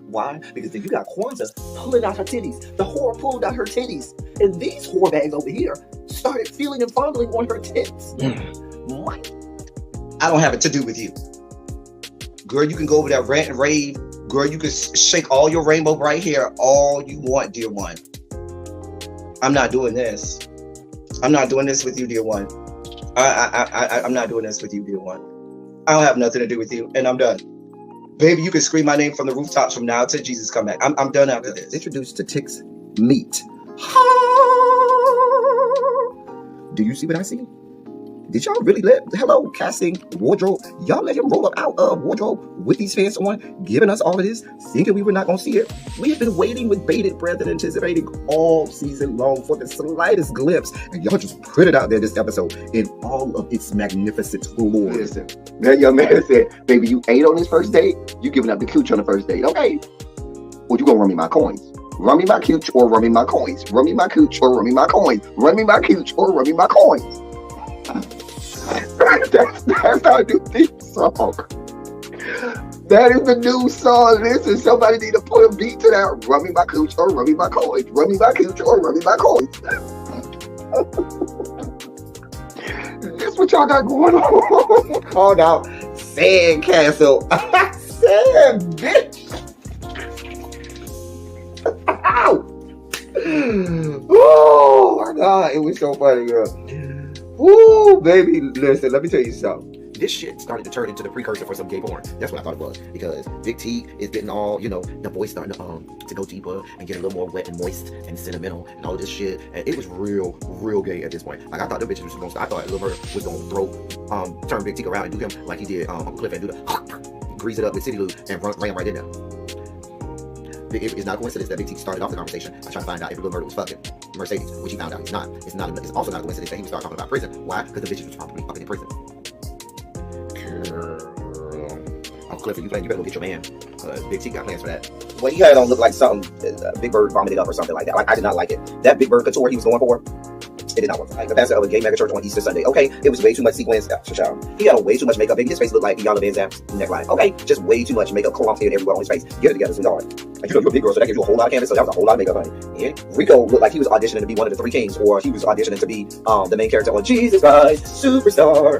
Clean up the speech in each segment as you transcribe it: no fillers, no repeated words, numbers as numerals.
Why? Because then you got Kwanzaa pulling out her titties. The whore pulled out her titties. And these whore bags over here started feeling and fondling on her tits. Mike, I don't have it to do with you. Girl, you can go over there, rant and rave. Girl, you can shake all your rainbow right here all you want, dear one. I'm not doing this. I'm not doing this with you, dear one. I'm not doing this with you, dear one. I don't have nothing to do with you, and I'm done. Baby, you can scream my name from the rooftops from now till Jesus come back. I'm done after this. Introduced to Tick's Meat. Do you see what I see? Did y'all really hello, casting, wardrobe, y'all let him roll up out of wardrobe with these pants on, giving us all of this, thinking we were not going to see it? We have been waiting with bated breath and anticipating all season long for the slightest glimpse, and y'all just put it out there this episode in all of its magnificent glory. Listen, that young man said, baby, you ate on this first date, you giving up the cooch on the first date, okay? Or you gonna run me my coins? Run me my cooch or run me my coins? Run me my cooch or run me my coins? Run me my cooch or run me my coins? That's our new theme song. That is the new song. Listen, somebody need to put a beat to that. Run me my cooch or run me my coins. Run me my cooch or run me my coins. This what y'all got going on. Called out Sandcastle. Sand, bitch. Oh my God, it was so funny, girl. Woo, baby, listen, let me tell you something. This shit started to turn into the precursor for some gay porn. That's what I thought it was. Because Big T is getting all, the voice starting to go deeper and get a little more wet and moist and sentimental and all this shit. And it was real gay at this point. Like, I thought the bitches was going to stop. I thought Lil Bird was going to turn Big T around and do him like he did Uncle Cliff and do the grease it up with City Lou and ran right in there. It's not a coincidence that Big T started off the conversation. I tried to find out if Lil Bird was fucking Mercedes, which he found out he's not. It's also not a coincidence that he would start talking about prison. Why? Because the bitches was probably fucking in prison. Girl. Uncle Clifford, you better go get your man. Big T got plans for that. What he had on looked like something Big Bird vomited up or something like that. Like, I did not like it. That Big Bird couture he was going for, it did not work. Like the pastor of a gay mega church on Easter Sunday. Okay, it was way too much sequence. He had on way too much makeup. Baby, his face looked like Iyanla Vanzant's neckline. Okay, just way too much makeup, clumped in everywhere on his face. Get it together, sweetheart. Like, you're a big girl, so that gives you a whole lot of canvas. So that was a whole lot of makeup, honey. And Rico looked like he was auditioning to be one of the three kings, or he was auditioning to be the main character on Jesus Christ Superstar.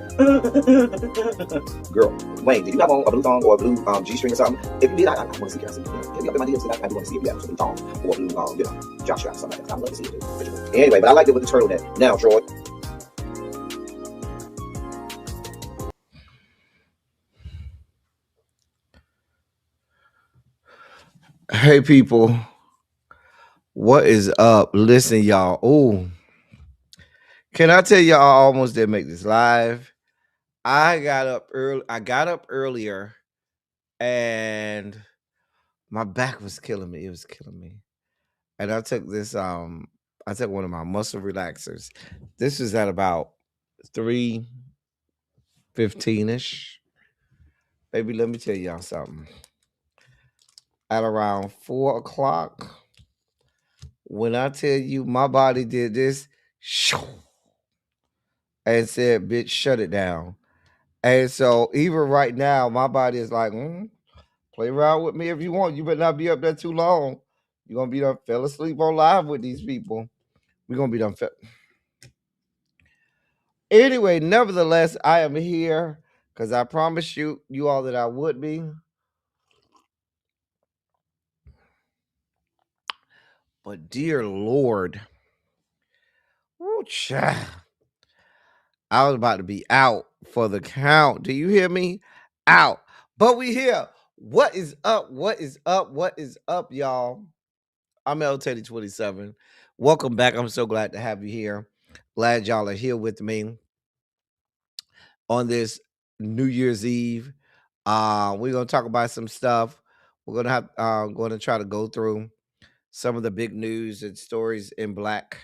Girl, Wayne, did you have on a blue thong or a blue G-string or something? If you did, I want to see it. Hit me up in my DMs because I do want to see if you have a blue thong or a blue, jock strap or something like that. I'd love to see it too. Anyway, but I liked it with the turtleneck. Now, Troy. Hey people, what is up? Listen, y'all. Oh, can I tell y'all? I almost did make this live. I got up earlier, and my back was killing me. It was killing me, and I took this. I took one of my muscle relaxers. This was at about 3:15ish. Baby, let me tell y'all something. At around 4 o'clock, when I tell you my body did this, and said, bitch, shut it down. And so even right now, my body is like, play around with me if you want. You better not be up there too long. You're going to be done fell asleep on live with these people. We're going to be done. Anyway, nevertheless, I am here because I promised you all that I would be. But dear Lord, child, I was about to be out for the count. Do you hear me? Out. But we here. What is up? What is up? What is up, y'all? I'm L Teddy 27. Welcome back. I'm so glad to have you here. Glad y'all are here with me on this New Year's Eve. We're gonna talk about some stuff. We're gonna try to go through some of the big news and stories in Black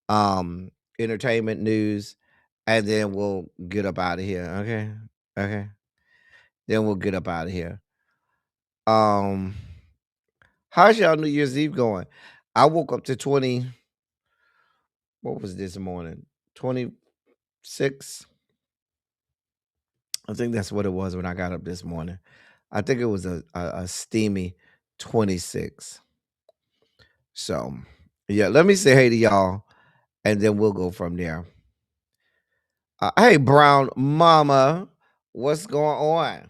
entertainment news, and then we'll get up out of here. Okay. Then we'll get up out of here. How's y'all New Year's Eve going? I woke up to 20. What was this morning? 26. I think that's what it was when I got up this morning. I think it was a steamy 26. So, yeah, let me say hey to y'all, and then we'll go from there. Hey, Brown Mama, what's going on?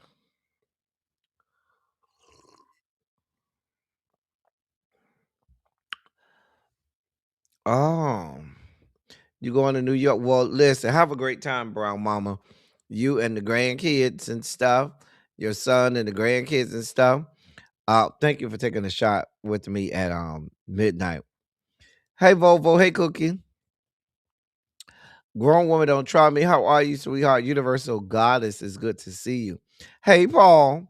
Oh, you going to New York? Well, listen, have a great time, Brown Mama. You and the grandkids and stuff, your son and the grandkids and stuff. Thank you for taking a shot with me at midnight. Hey, Volvo. Hey, Cookie. Grown woman, don't try me. How are you, sweetheart? Universal Goddess, is good to see you. Hey, Paul.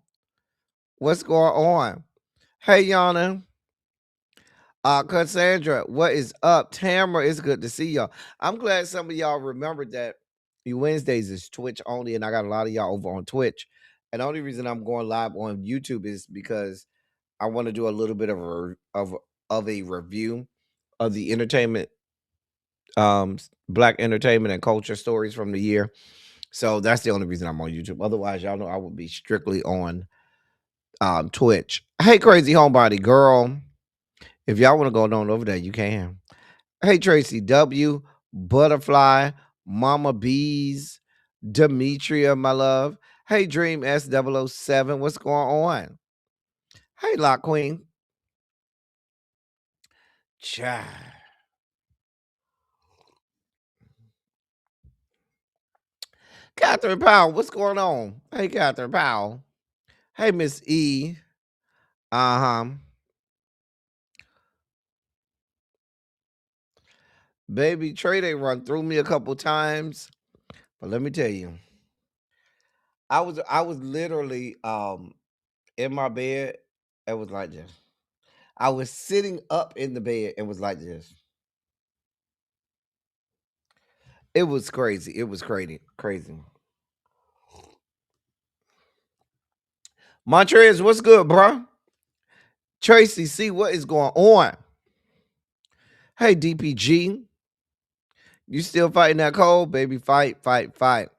What's going on? Hey, Yana. Cassandra, what is up? Tamara, it's good to see y'all. I'm glad some of y'all remembered that Wednesdays is Twitch only, and I got a lot of y'all over on Twitch. And the only reason I'm going live on YouTube is because I want to do a little bit of a review of the entertainment, black entertainment and culture stories from the year. So that's the only reason I'm on YouTube. Otherwise, y'all know I would be strictly on Twitch. Hey, crazy homebody girl. If y'all want to go on over there, you can. Hey, Tracy W, Butterfly, Mama Bees, Demetria, my love. Hey, Dream S007, what's going on? Hey, Lock Queen. Child. Catherine Powell, what's going on? Hey, Catherine Powell. Hey, Miss E. Uh-huh. Baby, Trey, they run through me a couple times. But let me tell you, I was literally in my bed. It was like this. I was sitting up in the bed and was like this. It was crazy. It was crazy. Crazy. Montrez, what's good, bro? Tracy, see what is going on? Hey, DPG. You still fighting that cold? Baby, fight, fight, fight.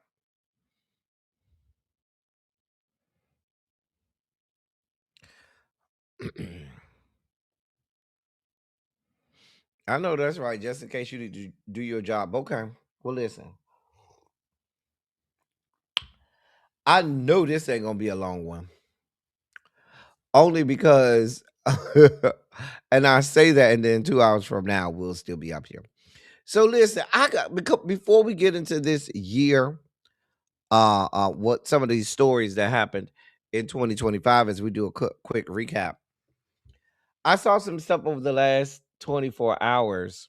I know that's right. Just in case you need to do your job. Okay. Well, listen. I know this ain't gonna be a long one. Only because and I say that, and then 2 hours from now we'll still be up here. So listen, because before we get into this year, what some of these stories that happened in 2025 as we do a quick recap. I saw some stuff over the last 24 hours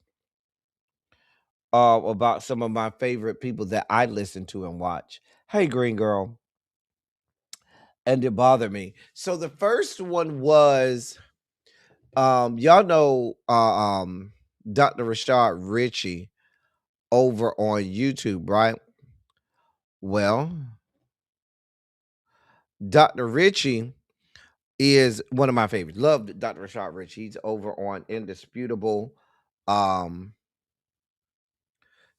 about some of my favorite people that I listen to and watch. Hey, Green Girl. And it bothered me. So the first one was y'all know Dr. Rashad Ritchie over on YouTube, right? Well, Dr. Ritchie is one of my favorites. Love Dr. Rashad Rich. He's over on Indisputable. Um,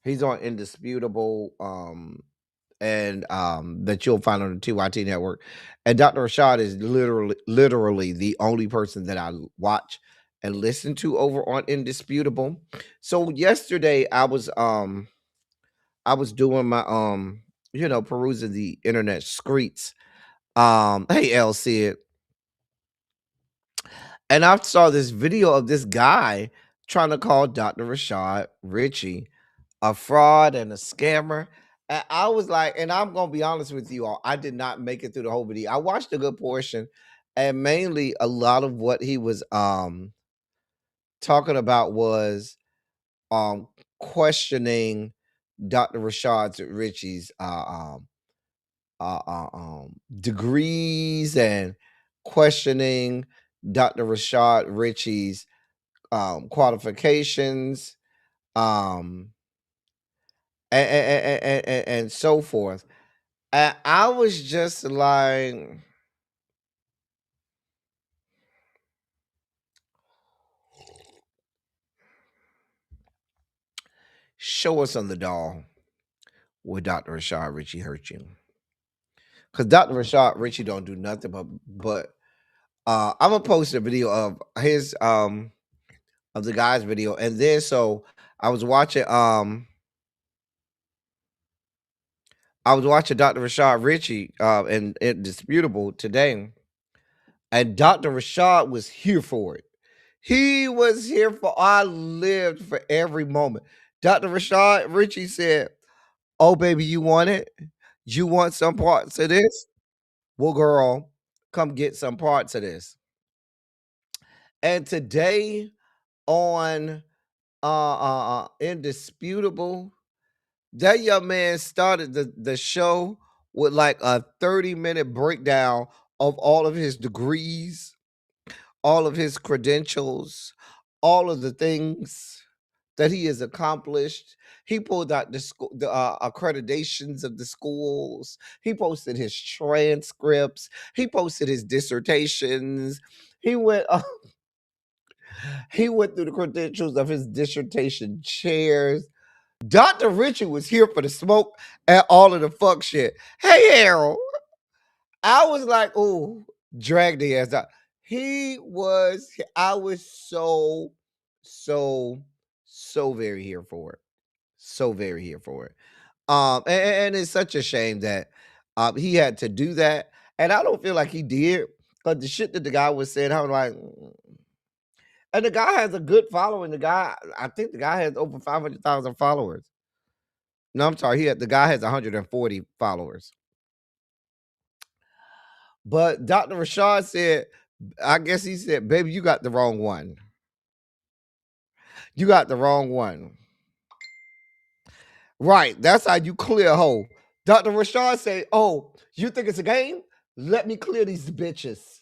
he's on Indisputable, and that you'll find on the TYT network. And Dr. Rashad is literally the only person that I watch and listen to over on Indisputable. So yesterday I was doing my perusing the internet streets. Hey L Sid. And I saw this video of this guy trying to call Dr. Rashad Ritchie a fraud and a scammer. And I was like, and I'm gonna be honest with you all, I did not make it through the whole video. I watched a good portion, and mainly a lot of what he was talking about was um questioning Dr. Rashad Ritchie's degrees, and questioning Dr. Rashad Ritchie's qualifications, um, and so forth. And I was just like, show us on the doll where Dr. Rashad Ritchie hurt you. Because Dr. Rashad Ritchie don't do nothing but I'm gonna post a video of his of the guy's video, and then so I was watching Dr. Rashad Ritchie in Indisputable today, and Dr. Rashad was here for it. He was here for. I lived for every moment. Dr. Rashad Ritchie said, "Oh baby, you want it? You want some parts of this? Well, girl, come get some parts of this." And today on Indisputable, that young man started the show with like a 30-minute breakdown of all of his degrees, all of his credentials, all of the things that he has accomplished. He pulled out the accreditations of the schools. He posted his transcripts. He posted his dissertations. He went he went through the credentials of his dissertation chairs. Dr. Richard was here for the smoke and all of the fuck shit. Hey, Harold. I was like, oh, drag the ass out. I was so very here for it. So very here for it. And it's such a shame that he had to do that. And I don't feel like he did. Because the shit that the guy was saying, I was like, and the guy has a good following. I think the guy has over 500,000 followers. No, I'm sorry. The guy has 140 followers. But Dr. Rashad said, I guess he said, baby, you got the wrong one. You got the wrong one. Right. That's how you clear a hole. Dr. Rashad said, oh, you think it's a game? Let me clear these bitches.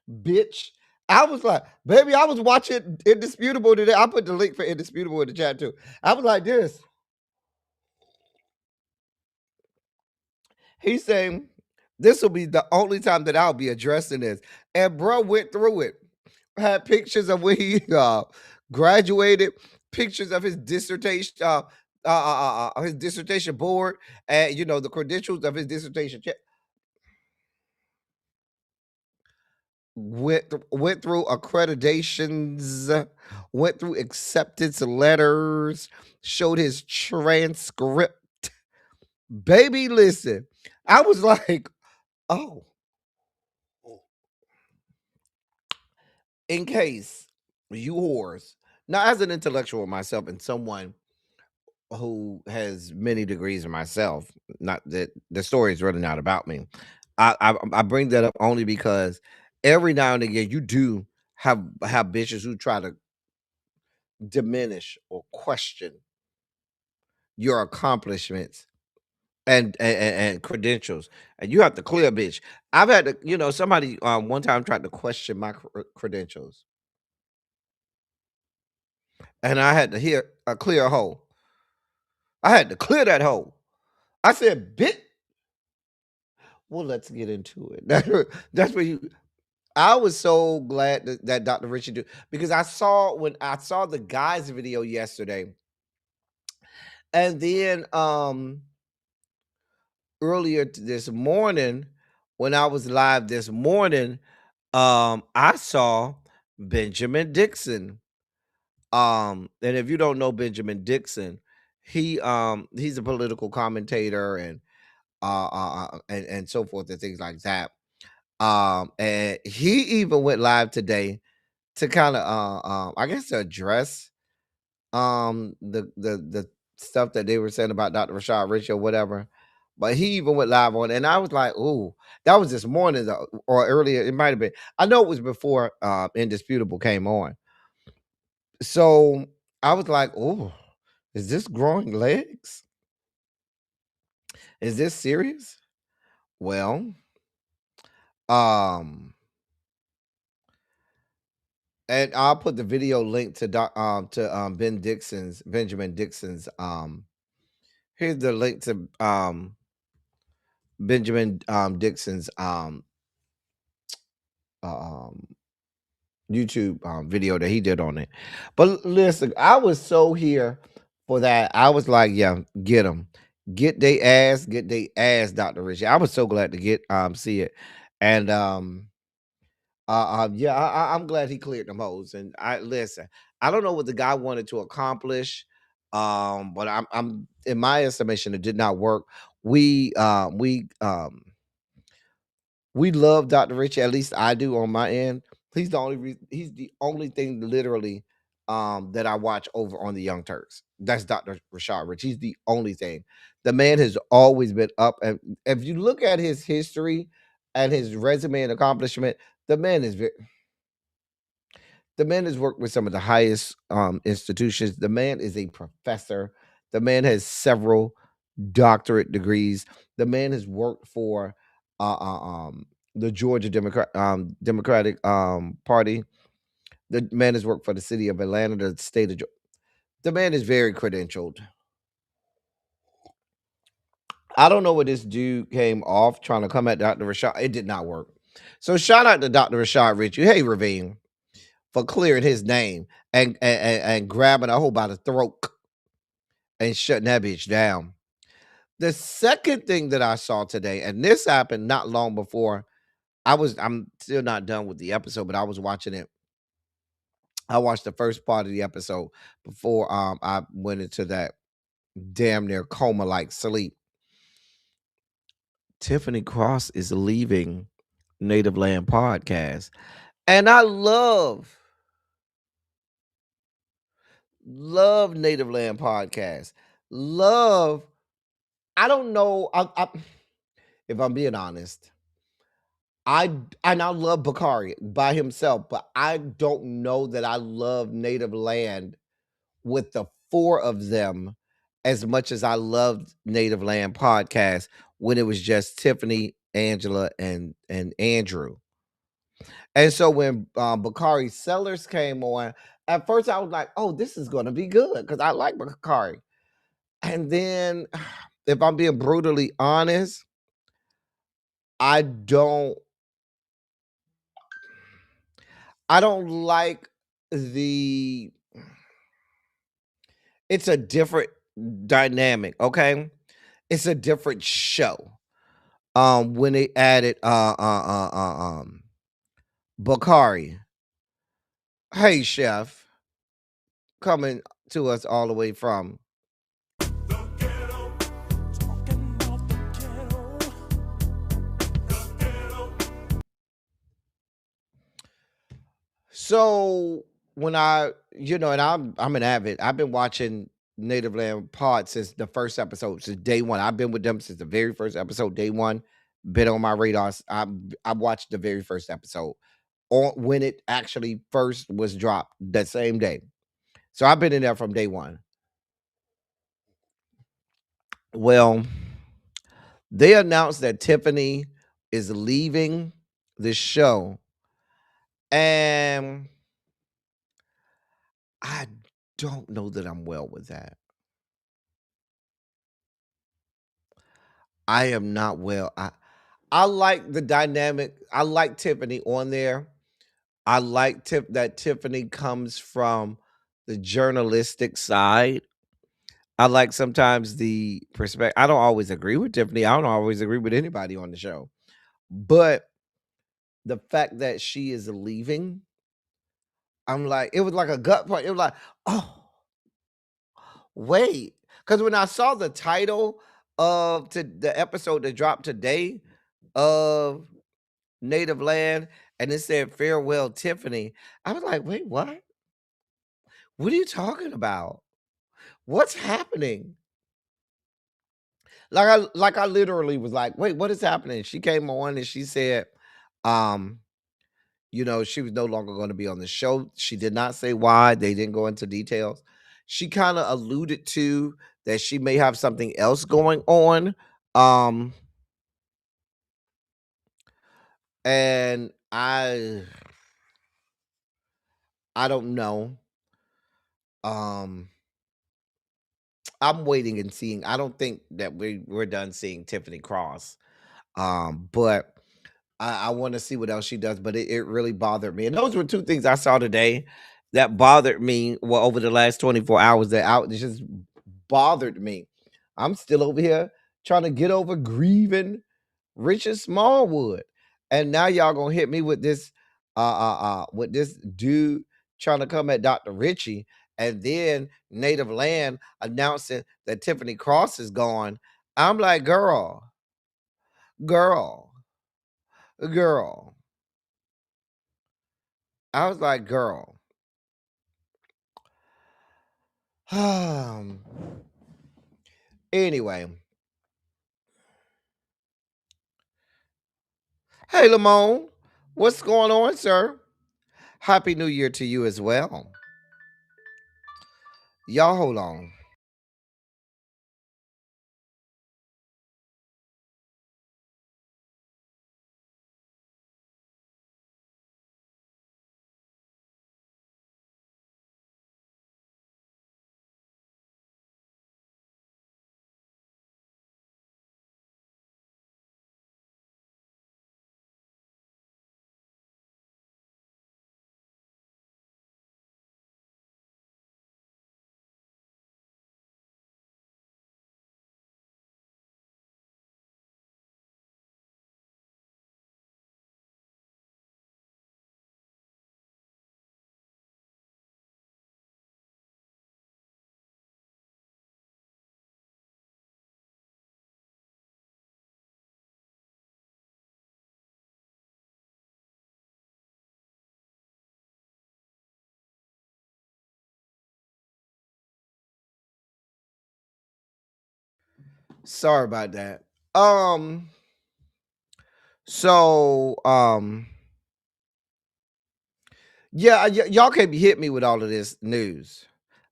Bitch. I was like, baby, I was watching Indisputable today. I put the link for Indisputable in the chat too. I was like this. He's saying, this will be the only time that I'll be addressing this. And bro went through it. Had pictures of when he graduated, pictures of his dissertation, his dissertation board, and the credentials of his dissertation. Went through accreditations, went through acceptance letters, showed his transcript. Baby, listen, I was like, oh, in case you whores. Now, as an intellectual myself and someone who has many degrees in myself, not that the story is really not about me. I bring that up only because every now and again you do have bitches who try to diminish or question your accomplishments and credentials, and you have to clear, bitch. I've had to, somebody one time tried to question my credentials, and I had to hear a clear hole. I had to clear that hole. I said, "Bit." Well, let's get into it. That's where you. I was so glad that Dr. Richard do, because when I saw the guy's video yesterday, and then earlier this morning when I was live this morning, I saw Benjamin Dixon. And if you don't know Benjamin Dixon, he's a political commentator and so forth and things like that. And he even went live today to kind of I guess to address the stuff that they were saying about Dr. Rashad Rich or whatever. But he even went live on it, and I was like, "Ooh, that was this morning or earlier. It might have been. I know it was before Indisputable came on." So I was like, "Oh, is this growing legs? Is this serious?" Well, um, and I'll put the video link to Benjamin Dixon's. Here's the link to Benjamin Dixon's um YouTube video that he did on it. But listen, I was so here for that. I was like, yeah, get them. Get they ass, Dr. Richie. I was so glad to see it. And Yeah, I'm glad he cleared them hoes. And I listen, I don't know what the guy wanted to accomplish, but I'm in my estimation, it did not work. We we love Dr. Richie. At least I do on my end. He's the only thing literally that I watch over on the Young Turks. That's Dr. Rashad Rich. He's the only thing. The man has always been up, and if you look at his history and his resume and accomplishment, the man is the man has worked with some of the highest institutions. The man is a professor. The man has several doctorate degrees. The man has worked for uh, uh, um, the Georgia Democratic Party. The man has worked for the city of Atlanta, the state of Georgia. The man is very credentialed. I don't know where this dude came off trying to come at Dr. Rashad. It did not work. So shout out to Dr. Rashad Ritchie. Hey, Ravine, for clearing his name and grabbing a hoe by the throat and shutting that bitch down. The second thing that I saw today, and this happened not long before I'm still not done with the episode, but I was watching it. I watched the first part of the episode before I went into that damn near coma like sleep. Tiffany Cross is leaving Native Land Podcast. And I love Native Land Podcast. Love, I don't know. If I'm being honest, and I love Bakari by himself, but I don't know that I love Native Land with the four of them as much as I loved Native Land Podcast when it was just Tiffany, Angela, and Andrew. And so when Bakari Sellers came on, at first I was like, "Oh, this is going to be good," because I like Bakari. And then, if I'm being brutally honest, I don't like the it's a different dynamic, okay? It's a different show. When they added Bakari. Hey chef, coming to us all the way from So when and I'm an avid. I've been watching Native Land Pod since the first episode, since day one. I've been with them since the very first episode, day one. Been on my radars. I watched the very first episode on when it actually first was dropped that same day. So I've been in there from day one. Well, they announced that Tiffany is leaving the show, and I don't know that I'm well with that. I am not well. I like the dynamic. I like Tiffany on there. I like that Tiffany comes from the journalistic side. I like sometimes the perspective. I don't always agree with Tiffany. I don't always agree with anybody on the show. But the fact that she is leaving, I'm like, it was like a gut punch. It was like, oh, wait. Because when I saw the title of the episode that dropped today of Native Land and it said farewell Tiffany, I was like, wait, what? What are you talking about? What's happening? Like I literally was like, wait, what is happening? She came on and she said, um, she was no longer going to be on the show. She did not say why. They didn't go into details. She kind of alluded to that she may have something else going on. And I don't know. Um I'm waiting and seeing. I don't think that we're done seeing Tiffany Cross. But I want to see what else she does. But it really bothered me. And those were two things I saw today that bothered me. Well, over the last 24 hours, it just bothered me. I'm still over here trying to get over grieving Richard Smallwood. And now y'all gonna hit me with this with this dude trying to come at Dr. Richie, and then Native Land announcing that Tiffany Cross is gone. I'm like, girl, girl. I was like, girl. Anyway, hey Lamone, what's going on, sir? Happy New Year to you as well. Y'all hold on. Sorry about that. So yeah, y'all can't be hit me with all of this news.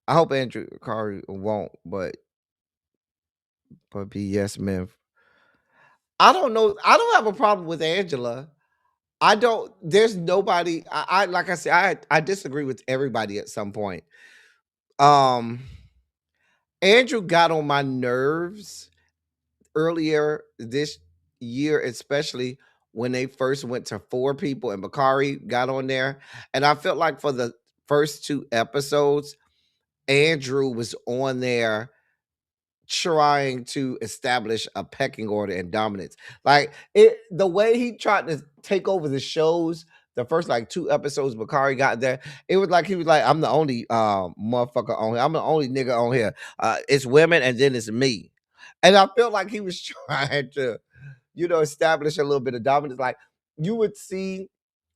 I hope Andrew Curry won't, but be yes, man. I don't know. I don't have a problem with Angela. I don't. There's nobody. I like I said. I disagree with everybody at some point. Um, Andrew got on my nerves earlier this year, especially when they first went to 4 people and Bakari got on there, and I felt like for the first 2 episodes, Andrew was on there trying to establish a pecking order and dominance. Like the way he tried to take over the shows, the first like 2 episodes Bakari got there, it was like he was like, I'm the only motherfucker on here. I'm the only nigga on here. It's women and then it's me. And I felt like he was trying to, establish a little bit of dominance. Like you would see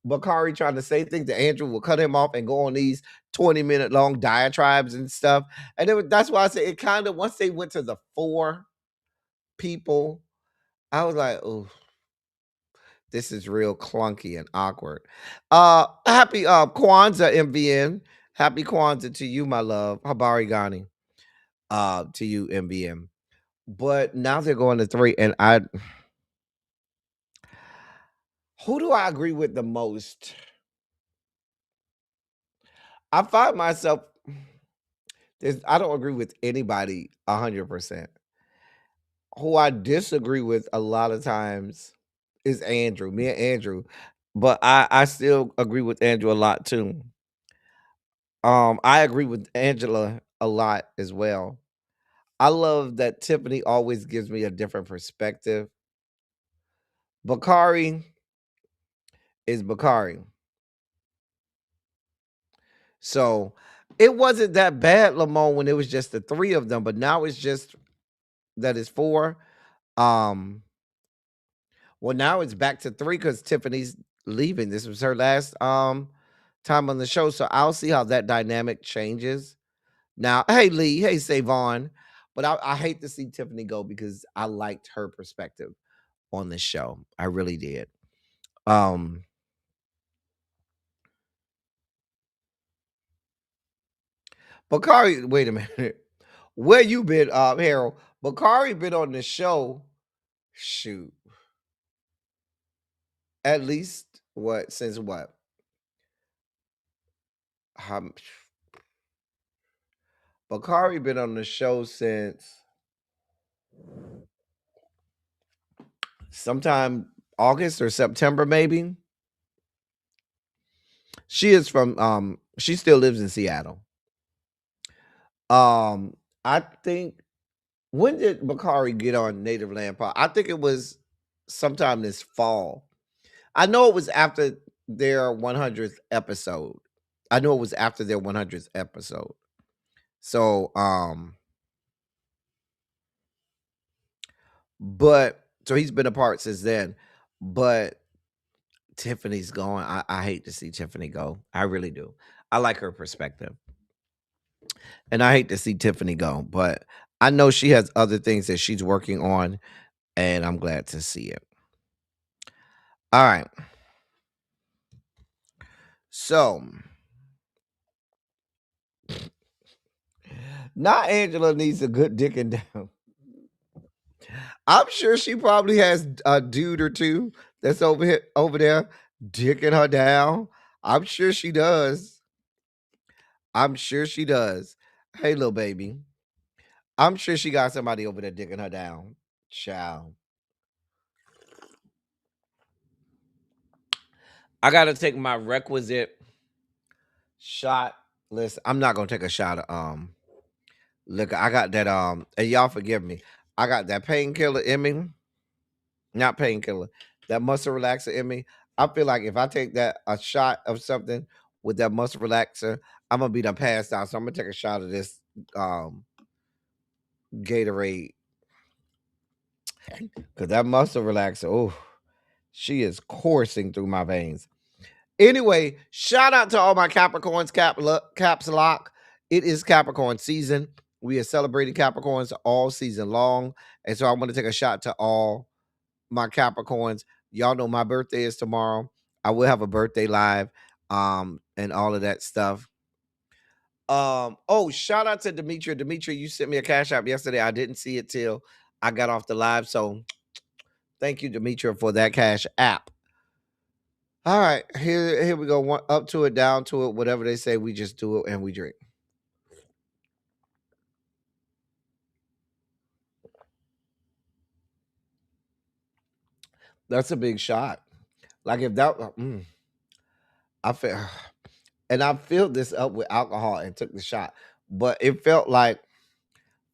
Bakari trying to say things that Andrew will cut him off and go on these 20-minute long diatribes and stuff. And that's why I say it kind of, once they went to the 4 people, I was like, oh, this is real clunky and awkward. Happy Kwanzaa, MVN. Happy Kwanzaa to you, my love. Habari Gani. To you, MVM. But now they're going to 3, and who do I agree with the most? I find myself, I don't agree with anybody 100%. Who I disagree with a lot of times is Andrew, me and Andrew, but I still agree with Andrew a lot too. I agree with Angela a lot as well. I love that Tiffany always gives me a different perspective. Bakari is Bakari. So it wasn't that bad, Lamone, when it was just the 3 of them, but now it's just that it's 4. Um, well, now it's back to 3 because Tiffany's leaving. This was her last time on the show. So I'll see how that dynamic changes. Now, hey Lee, hey Savon. But I hate to see Tiffany go because I liked her perspective on this show. I really did. Bakari, wait a minute. Where you been, Harold? Bakari been on the show. Shoot. At least what? Since what? Um, Bakari been on the show since sometime August or September, maybe. She is from she still lives in Seattle. I think, when did Bakari get on Native Land Pod? I think it was sometime this fall. I know it was after their 100th episode. I know it was after their 100th episode. So, but so he's been apart since then. But Tiffany's gone. I hate to see Tiffany go. I really do. I like her perspective. And I hate to see Tiffany go, but I know she has other things that she's working on, and I'm glad to see it. All right. So now Angela needs a good dicking down. I'm sure she probably has a dude or two that's over there dicking her down. I'm sure she does. I'm sure she does. Hey, little baby. I'm sure she got somebody over there dicking her down. Child. I gotta take my requisite shot. Listen, I'm not gonna take a shot of liquor. I got that and y'all forgive me. I got that painkiller in me. Not painkiller. That muscle relaxer in me. I feel like if I take that a shot of something with that muscle relaxer, I'm gonna be done passed out. So I'm gonna take a shot of this Gatorade. Cause that muscle relaxer, oh, she is coursing through my veins. Anyway, shout out to all my Capricorns, caps lock. It is Capricorn season. We are celebrating Capricorns all season long. And so I want to take a shot to all my Capricorns. Y'all know my birthday is tomorrow. I will have a birthday live and all of that stuff. Oh, shout out to Demetria. Demetria, you sent me a cash app yesterday. I didn't see it till I got off the live. So thank you, Demetria, for that cash app. All right, here we go. One, up to it, down to it, whatever they say, we just do it and we drink. That's a big shot. Like if that, I feel, and I filled this up with alcohol and took the shot, but it felt like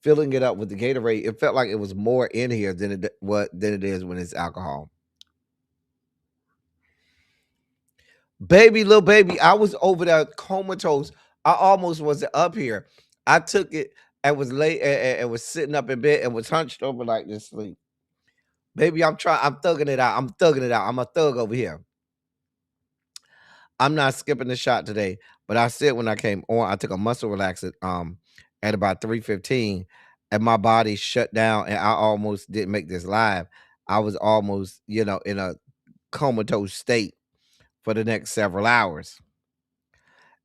filling it up with the Gatorade. It felt like it was more in here than it is when it's alcohol. Baby, little baby, I was over there comatose. I almost wasn't up here. I took it and was late and was sitting up in bed and was hunched over like this sleep. Baby, I'm thugging it out. I'm thugging it out. I'm a thug over here. I'm not skipping the shot today. But I said when I came on, I took a muscle relaxant at about 3:15 and my body shut down and I almost didn't make this live. I was almost, in a comatose state for the next several hours.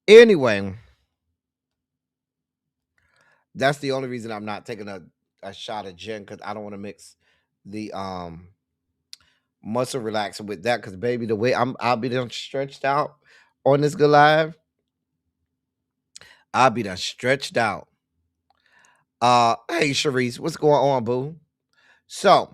Anyway, that's the only reason I'm not taking a shot of gin because I don't want to mix the muscle relaxer with that because baby, the way I'll be done stretched out on this good live. I'll be done stretched out. Hey Sharice, what's going on, boo? So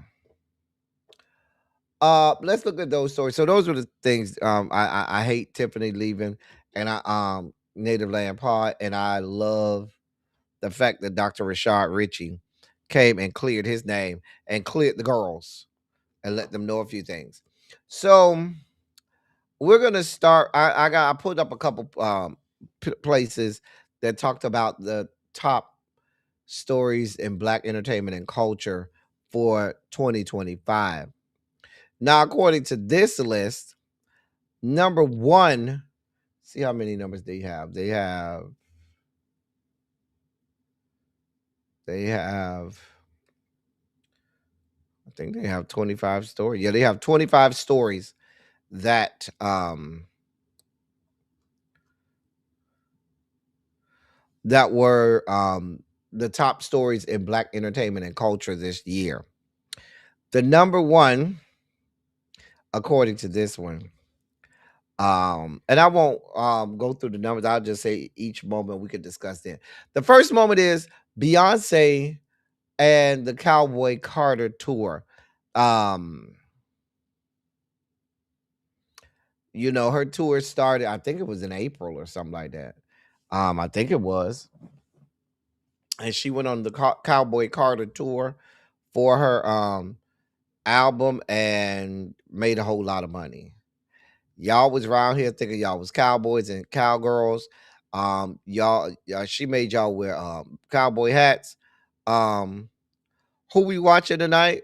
let's look at those stories. So those were the things. I hate Tiffany leaving and I Native Land Pod, and I love the fact that Dr. Rashad Ritchie came and cleared his name and cleared the girls and let them know a few things. So we're gonna start. I pulled up a couple places that talked about the top stories in Black entertainment and culture for 2025. Now, according to this list, number one, see how many numbers they have. They have. I think they have 25 stories. Yeah, they have 25 stories that that were the top stories in Black entertainment and culture this year. The number one, according to this one, and I won't go through the numbers. I'll just say each moment we could discuss it. The first moment is Beyonce and the Cowboy Carter tour. Um, her tour started, I think it was in April or something like that. I think it was. And she went on the Cowboy Carter tour for her album and made a whole lot of money. Y'all was around here thinking y'all was cowboys and cowgirls. She made y'all wear cowboy hats. Um, who we watching tonight?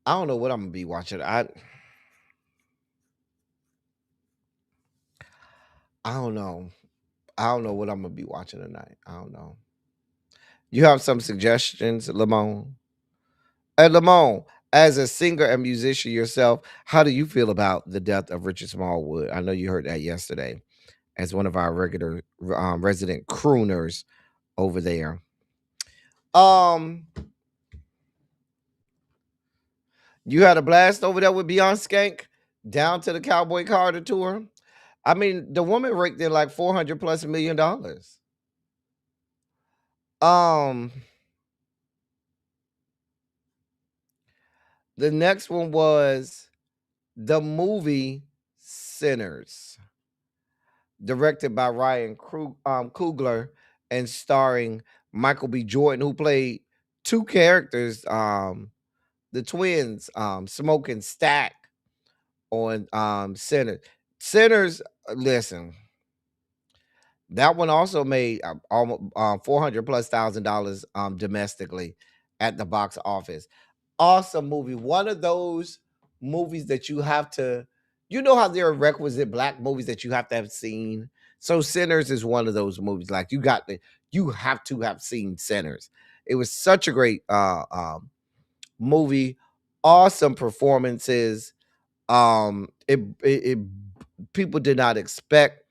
I don't know what I'm gonna be watching. I don't know. I don't know what I'm gonna be watching tonight. I don't know. You have some suggestions, Lamone? Hey, Lamone, as a singer and musician yourself, how do you feel about the death of Richard Smallwood? I know you heard that yesterday as one of our regular resident crooners over there. Um, you had a blast over there with Beyonce Skank down to the Cowboy Carter tour. I mean, the woman raked in like $400+ million. Um, the next one was the movie Sinners, directed by Ryan Coogler and starring Michael B. Jordan, who played two characters, the twins, Smoke and Stack on Sinners. Sinners, listen, that one also made almost $400+ thousand domestically at the box office. Awesome movie. One of those movies that you have to, you know how there are requisite black movies that you have to have seen. So Sinners is one of those movies. Like you have to have seen Sinners. It was such a great movie. Awesome performances. It people did not expect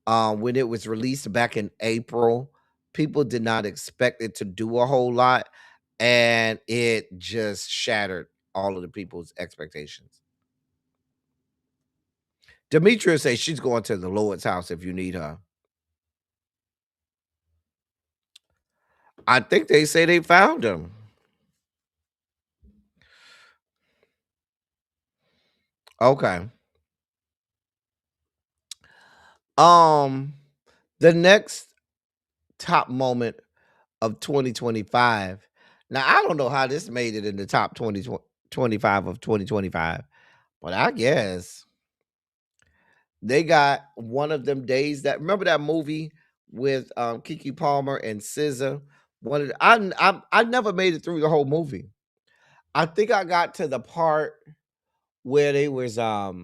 when it was released back in April. People did not expect it to do a whole lot, and it just shattered all of the people's expectations. Demetria says she's going to the Lord's house if you need her. I think they say they found him. Okay. Um, the next top moment of 2025. Now, I don't know how this made it in the top 25 of 2025, but I guess they got one of them days that, remember that movie with Kiki Palmer and SZA. One of the, I never made it through the whole movie. I think I got to the part where they was about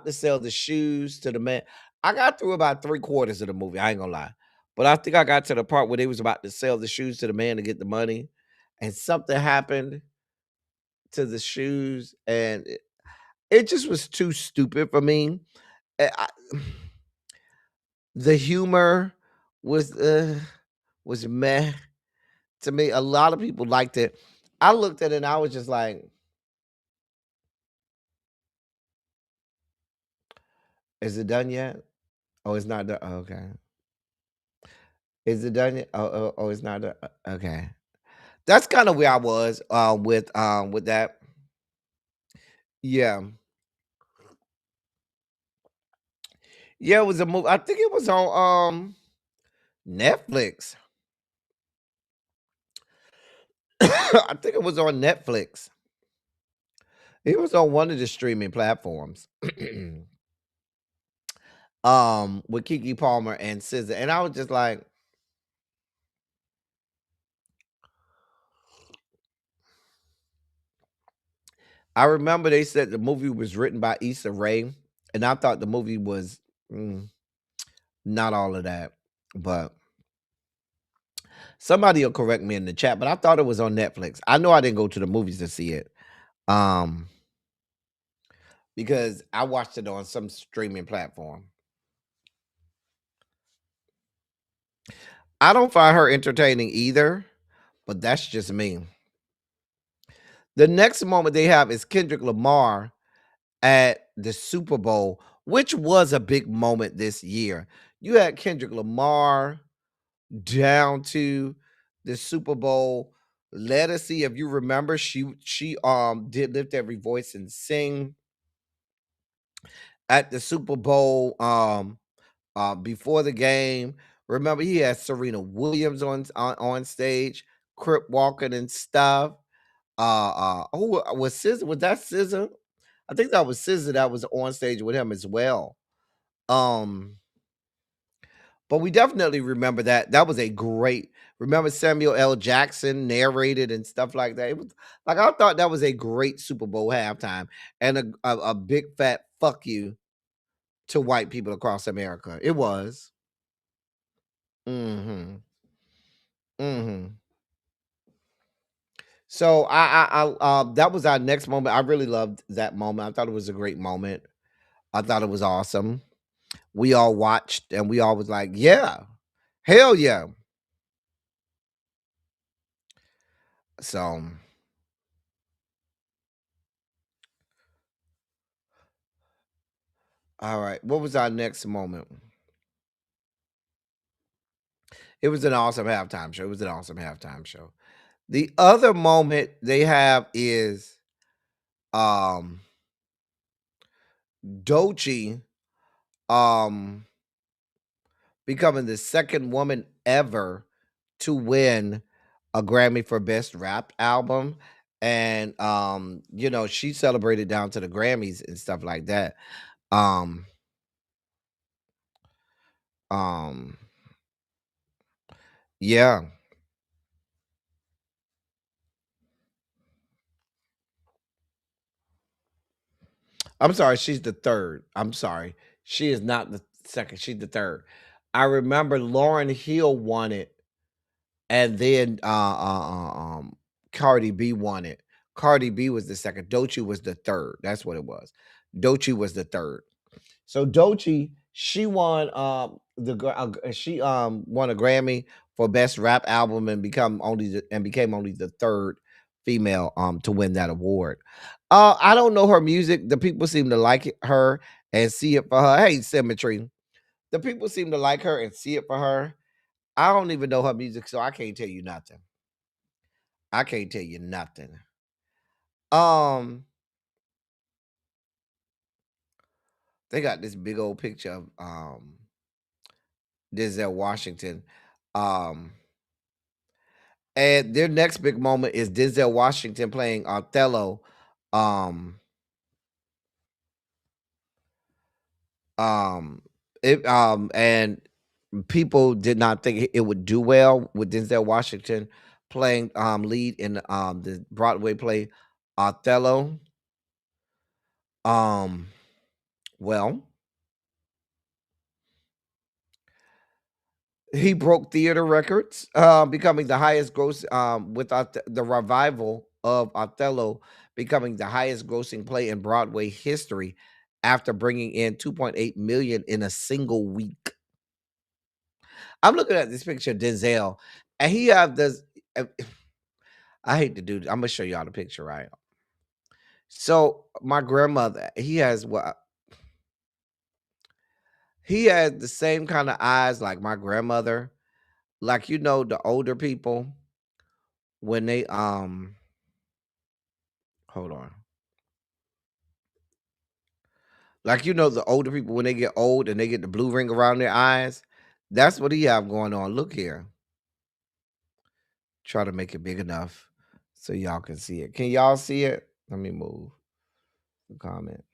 to sell the shoes to the man. I got through about 3/4 of the movie. I ain't gonna lie, but I think I got to the part where they was about to sell the shoes to the man to get the money, and something happened to the shoes, and it just was too stupid for me. I, the humor was meh to me. A lot of people liked it. I looked at it and I was just like, "Is it done yet? Oh, it's not done. Oh, okay. Is it done yet? Oh, it's not done. Okay." That's kind of where I was with that. Yeah, yeah. It was a movie. I think it was on Netflix. I think it was on Netflix. It was on one of the streaming platforms. With Kiki Palmer and SZA, and I was just like, I remember they said the movie was written by Issa Rae, and I thought the movie was not all of that, but somebody will correct me in the chat. But I thought it was on Netflix. I know I didn't go to the movies to see it, um, because I watched it on some streaming platform. I don't find her entertaining either, but that's just me. The next moment they have is Kendrick Lamar at the Super Bowl, which was a big moment this year. You had Kendrick Lamar down to the Super Bowl. Let us see if you remember. She did lift every voice and sing at the Super Bowl before the game. Remember, he had Serena Williams on stage, Crip walking and stuff. who was SZA? Was that SZA? I think that was SZA that was on stage with him as well. Um, but we definitely remember that. That was a great. Remember Samuel L. Jackson narrated and stuff like that. It was like I thought that was a great Super Bowl halftime and a big fat fuck you to white people across America. It was. Mm-hmm. Mm-hmm. So that was our next moment. I really loved that moment. I thought it was a great moment. I thought it was awesome. We all watched and we all was like, yeah, hell yeah. So, all right. What was our next moment? It was an awesome halftime show. It was an awesome halftime show. The other moment they have is um Dochi um becoming the second woman ever to win a Grammy for Best Rap Album. And she celebrated down to the Grammys and stuff like that. Um um yeah. I'm sorry, she's the third. I'm sorry. She is not the second, she's the third. I remember Lauren Hill won it, and then Cardi B won it. Cardi B was the second. Doechii was the third. That's what it was. Doechii was the third. So Doechii, she won she won a Grammy for best rap album and became only the third female to win that award. I don't know her music. The people seem to like her and see it for her. Hey, Symmetry. The people seem to like her and see it for her. I don't even know her music, so I can't tell you nothing. I can't tell you nothing. Um, they got this big old picture of Denzel Washington. Um, and their next big moment is Denzel Washington playing Othello. Um, um, and people did not think it would do well with Denzel Washington playing lead in the Broadway play Othello. Um, well, he broke theater records, becoming the highest gross the revival of Othello, becoming the highest grossing play in Broadway history after bringing in 2.8 million in a single week. I'm looking at this picture of Denzel, and he have this. uh, I hate to do. I'm gonna show y'all the picture, right? So my grandmother, he has the same kind of eyes like my grandmother, like the older people when they hold on. Like the older people when they get old and they get the blue ring around their eyes. That's what he have going on. Look here. Try to make it big enough so y'all can see it. Can y'all see it? Let me move the comment.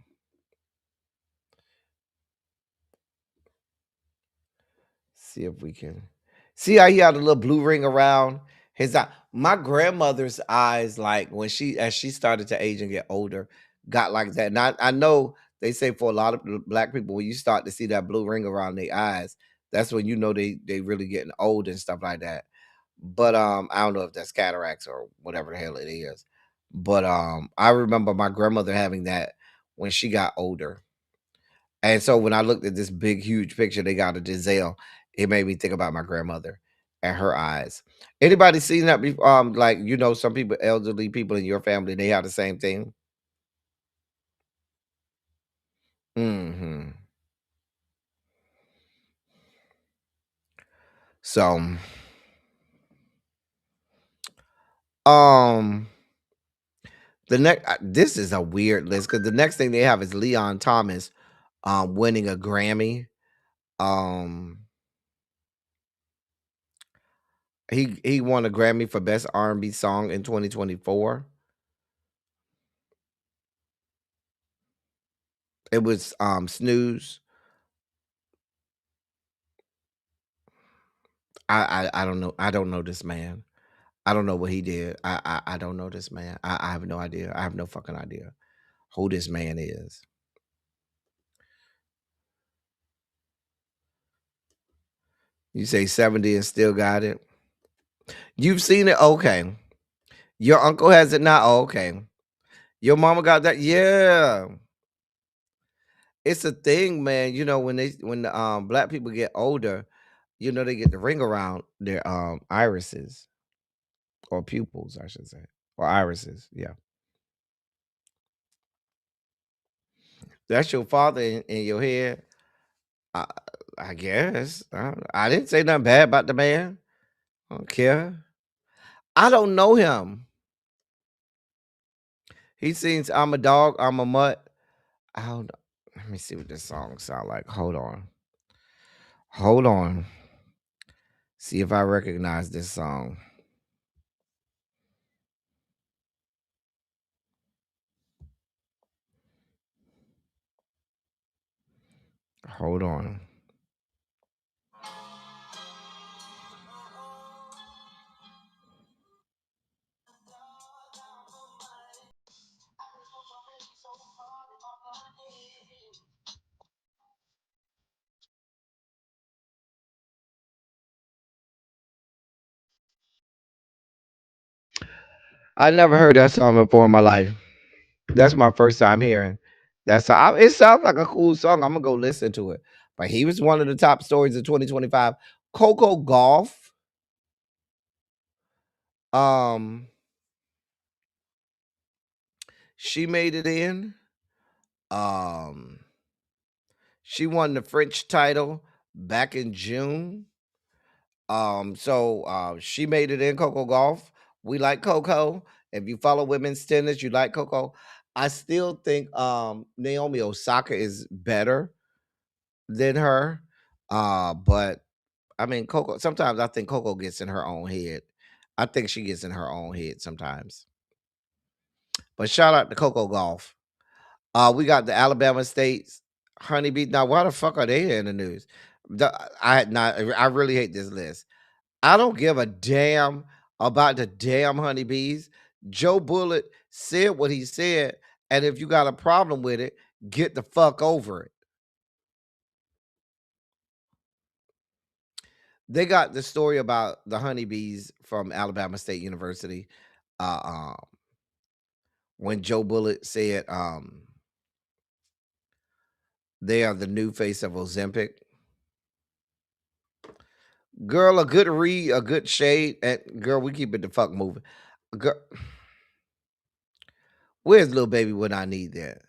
See if we can see how he had a little blue ring around his eye. My grandmother's eyes, like when as she started to age and get older, got like that. And I know they say for a lot of black people, when you start to see that blue ring around their eyes, that's when they really getting old and stuff like that. But I don't know if that's cataracts or whatever the hell it is. But I remember my grandmother having that when she got older. And so when I looked at this big, huge picture they got of Giselle, it made me think about my grandmother and her eyes. Anybody seen that before? Like some people, elderly people in your family, they have the same thing. Hmm. So, um, the next this is a weird list because the next thing they have is Leon Thomas, winning a Grammy. Um, he won a Grammy for best R&B song in 2024. It was Snooze. I don't know. I don't know this man. I don't know what he did. I don't know this man. I have no idea. I have no fucking idea who this man is. You say 70 and still got it. You've seen it? Okay. Your uncle has it now? Oh, okay. Your mama got that? Yeah. It's a thing, man. You know, when the black people get older, you know, they get the ring around their irises or pupils, I should say. Or irises. Yeah. That's your father in your head. I, I guess. I didn't say nothing bad about the man. I don't care. I don't know him. He sings I'm a dog, I'm a mutt. I don't know. Let me see what this song sound like. Hold on. Hold on. See if I recognize this song. Hold on. I never heard that song before in my life. That's my first time hearing that song. It sounds like a cool song. I'm gonna go listen to it. But he was one of the top stories of 2025. Coco Golf. Um, she made it in. Um, she won the French title back in June. So she made it in Coco Golf. We like Coco. If you follow women's tennis, you like Coco. I still think Naomi Osaka is better than her. But I mean Coco, sometimes I think Coco gets in her own head. I think she gets in her own head sometimes. But shout out to Coco Golf. We got the Alabama States honeybees. Now, why the fuck are they in the news? I had not. I really hate this list. I don't give a damn about the damn honeybees. Joe Bullitt said what he said, and if you got a problem with it, get the fuck over it. They got the story about the honeybees from Alabama State University. Uh, um, when Joe Bullitt said they are the new face of Ozempic. Girl, a good read, a good shade, and girl, we keep it the fuck moving. Girl, where's little baby when I need that?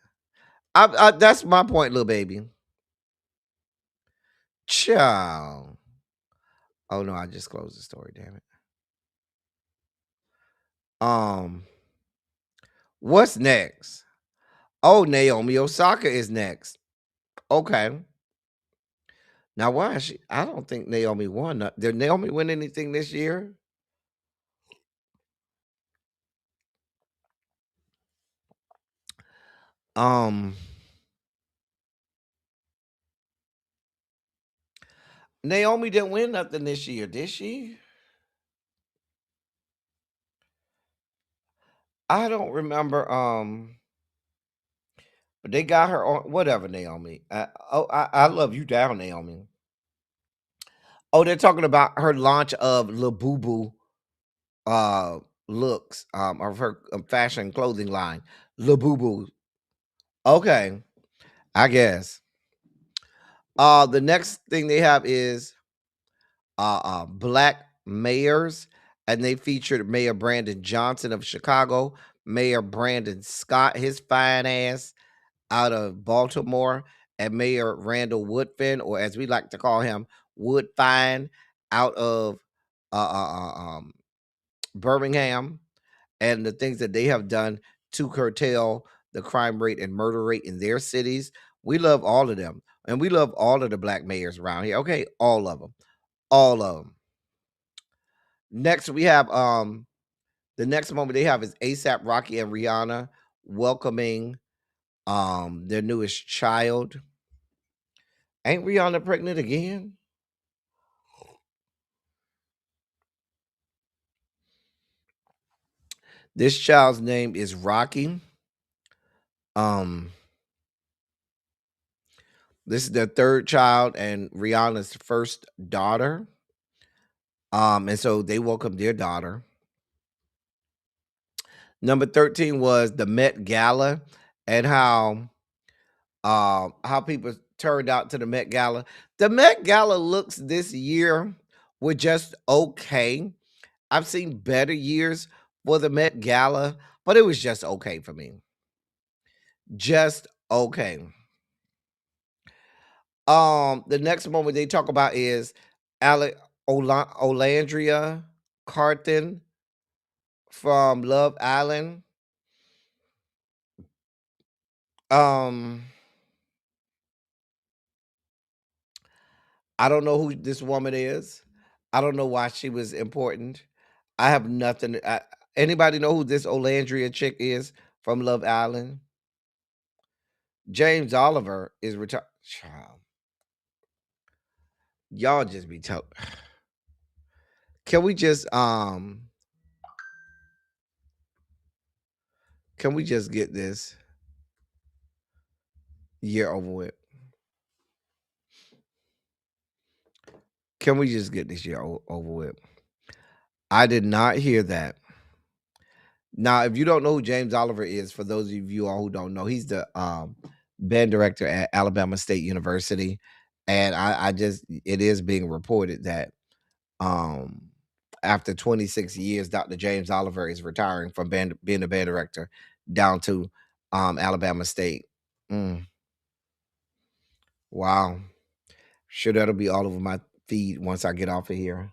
That's my point, little baby. Ciao. Oh no, I just closed the story. Damn it. Um, what's next? Oh, Naomi Osaka is next. Okay. Now, why is she? I don't think Naomi won. Did Naomi win anything this year? Um, Naomi didn't win nothing this year, did she? I don't remember. But they got her on whatever, Naomi. I love you down, Naomi. Oh, they're talking about her launch of La Boo Boo uh looks of her fashion clothing line. La Boo Boo. Okay, I guess. The next thing they have is black mayors, and they featured Mayor Brandon Johnson of Chicago, Mayor Brandon Scott, his fine ass out of Baltimore, and Mayor Randall Woodfin, or as we like to call him, Woodfine, out of Birmingham, and the things that they have done to curtail the crime rate and murder rate in their cities. We love all of them, and we love all of the black mayors around here. Okay, all of them, all of them. Next, we have the next moment they have is ASAP Rocky and Rihanna welcoming Their newest child. Ain't Rihanna pregnant again? This child's name is Rocky. Um, this is their third child and Rihanna's first daughter. And so they welcomed their daughter. Number 13 was the Met Gala and how people turned out to the Met Gala. The Met Gala looks this year were just okay. I've seen better years for the Met Gala, but it was just okay for me. Just okay. The next moment they talk about is Olandria Carthen from Love Island. Um, I don't know who this woman is. I don't know why she was important. I have nothing. Anybody know who this Olandria chick is from Love Island? James Oliver is retired. Y'all just be told. Can we just can we just get this year over with? Can we just get this year over with? I did not hear that. Now, if you don't know who James Oliver is, for those of you all who don't know, he's the band director at Alabama State University, and I just it is being reported that um after 26 years, Dr. James Oliver is retiring from being a band director down to Alabama State. Mm, wow, sure that'll be all over my feed once I get off of here.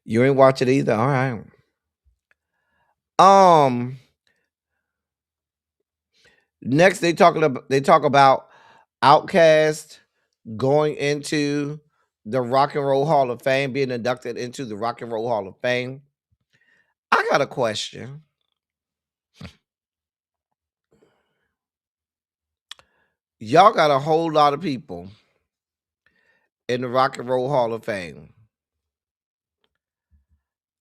You ain't watch it either. All right. Um. Next, they talk about Outkast going into the Rock and Roll Hall of Fame, being inducted into the Rock and Roll Hall of Fame. I got a question. Y'all got a whole lot of people in the Rock and Roll Hall of Fame,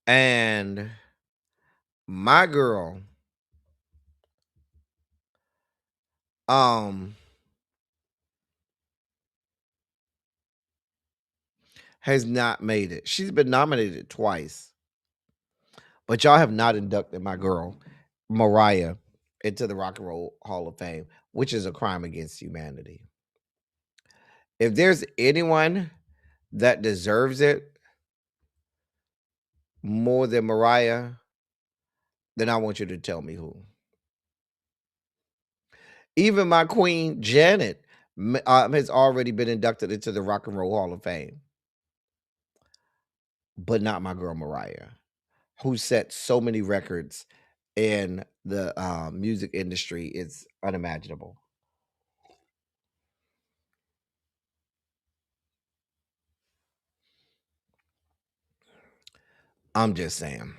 and my girl, um, has not made it. She's been nominated twice, but y'all have not inducted my girl, Mariah, into the Rock and Roll Hall of Fame, which is a crime against humanity. If there's anyone that deserves it more than Mariah, then I want you to tell me who. Even my queen, Janet, has already been inducted into the Rock and Roll Hall of Fame, but not my girl, Mariah, who set so many records in the music industry. It's unimaginable. I'm just saying.